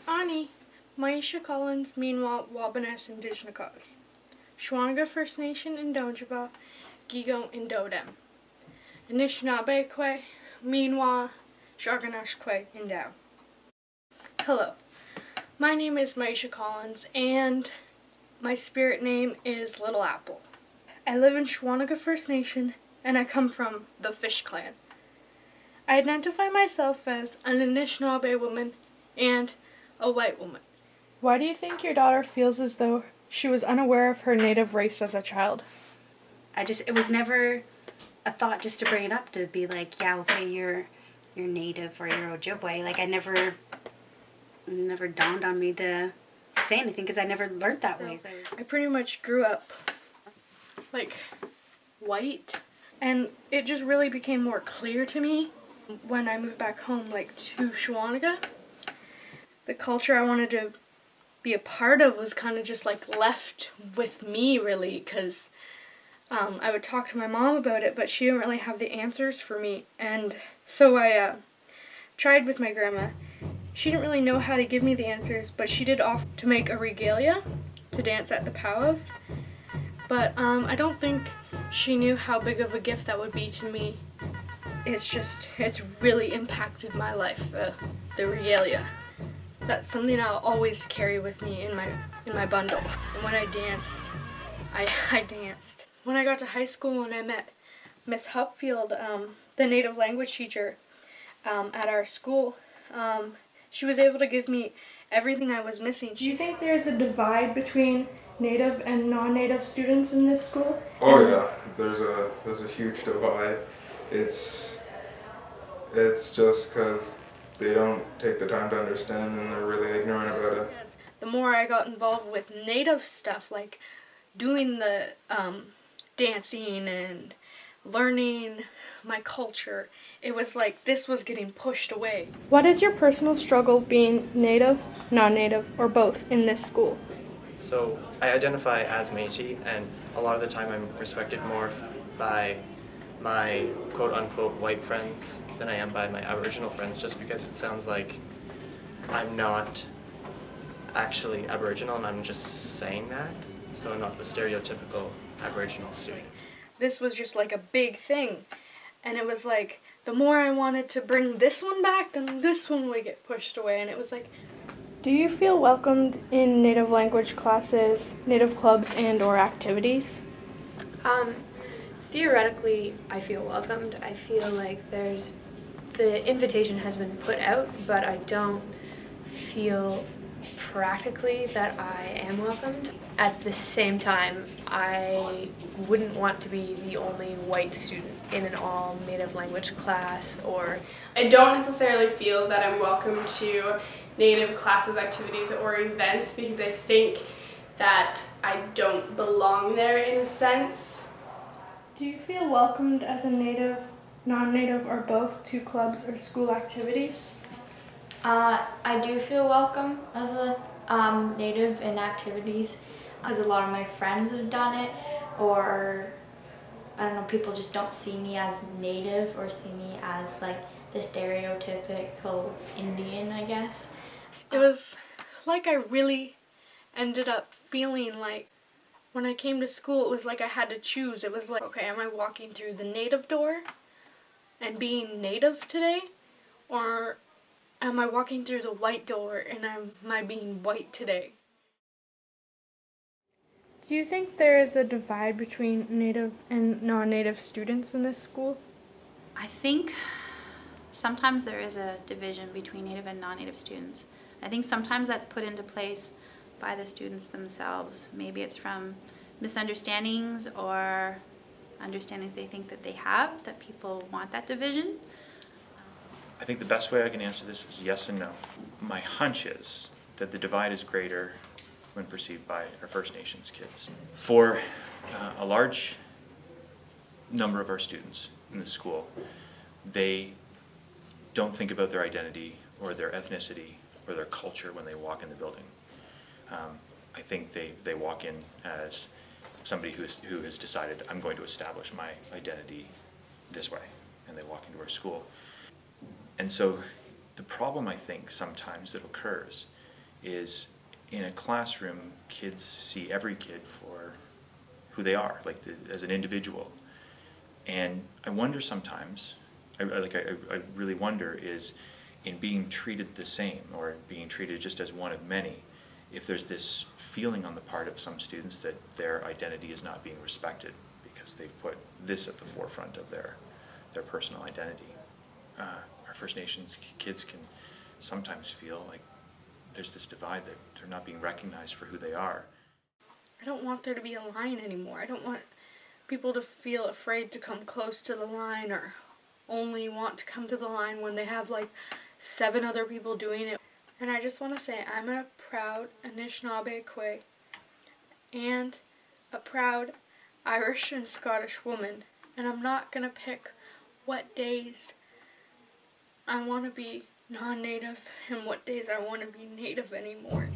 Ani, Maisha Collins, Meanwhile, Wabaness Indigenous Cause. Shawanaga First Nation in Donjaba, Gigo in Dodem. Anishinaabe Kwe, Meanwhile, Shaganash Kwe in Dow. Hello, my name is Maisha Collins and my spirit name is Little Apple. I live in Shawanaga First Nation and I come from the Fish Clan. I identify myself as an Anishinaabe woman and a white woman. Why do you think your daughter feels as though she was unaware of her native race as a child? It was never a thought just to bring it up, to be like, yeah, okay, you're native or you're Ojibwe. Like, it never dawned on me to say anything because I never learned that way. So I pretty much grew up like white, and it just really became more clear to me when I moved back home, like to Shawanaga. The culture I wanted to be a part of was kind of just like left with me, really, because I would talk to my mom about it, but she didn't really have the answers for me. And so I tried with my grandma. She didn't really know how to give me the answers, but she did offer to make a regalia to dance at the powwows. But I don't think she knew how big of a gift that would be to me. It's really impacted my life, the regalia. That's something I'll always carry with me in my bundle. And when I danced, I danced. When I got to high school and I met Miss Hupfield, the native language teacher at our school, she was able to give me everything I was missing. Do you think there's a divide between native and non-native students in this school? Oh yeah, there's a huge divide. It's just because they don't take the time to understand and they're really ignorant about it. The more I got involved with native stuff, like doing the dancing and learning my culture, it was like this was getting pushed away. What is your personal struggle being native, non-native, or both in this school? So I identify as Métis, and a lot of the time I'm respected more by my quote-unquote white friends than I am by my Aboriginal friends, just because it sounds like I'm not actually Aboriginal and I'm just saying that, so I'm not the stereotypical Aboriginal student. This was just like a big thing, and it was like the more I wanted to bring this one back, then this one would get pushed away, and it was like, do you feel welcomed in native language classes, native clubs, and or activities? Theoretically, I feel welcomed. I feel like the invitation has been put out, but I don't feel practically that I am welcomed. At the same time, I wouldn't want to be the only white student in an all native language class, or I don't necessarily feel that I'm welcome to native classes, activities, or events because I think that I don't belong there in a sense. Do you feel welcomed as a native, non-native, or both to clubs or school activities? I do feel welcome as a native in activities, because a lot of my friends have done it, or I don't know, people just don't see me as native or see me as like the stereotypical Indian, I guess. It was like I really ended up feeling like when I came to school, it was like I had to choose. It was like, okay, am I walking through the native door and being native today? Or am I walking through the white door and am I being white today? Do you think there is a divide between native and non-native students in this school? I think sometimes there is a division between native and non-native students. I think sometimes that's put into place by the students themselves. Maybe it's from misunderstandings or understandings they think that they have, that people want that division. I think the best way I can answer this is yes and no. My hunch is that the divide is greater when perceived by our First Nations kids. For a large number of our students in the school, they don't think about their identity or their ethnicity or their culture when they walk in the building. I think they walk in as somebody who has decided, I'm going to establish my identity this way, and they walk into our school. And so the problem I think sometimes that occurs is in a classroom, kids see every kid for who they are, like as an individual. And I wonder sometimes, I really wonder, is in being treated the same or being treated just as one of many, if there's this feeling on the part of some students that their identity is not being respected because they've put this at the forefront of their personal identity. Our First Nations kids can sometimes feel like there's this divide, that they're not being recognized for who they are. I don't want there to be a line anymore. I don't want people to feel afraid to come close to the line or only want to come to the line when they have like 7 other people doing it. And I just want to say I'm a proud Anishinaabe and a proud Irish and Scottish woman, and I'm not going to pick what days I want to be non-native and what days I want to be native anymore.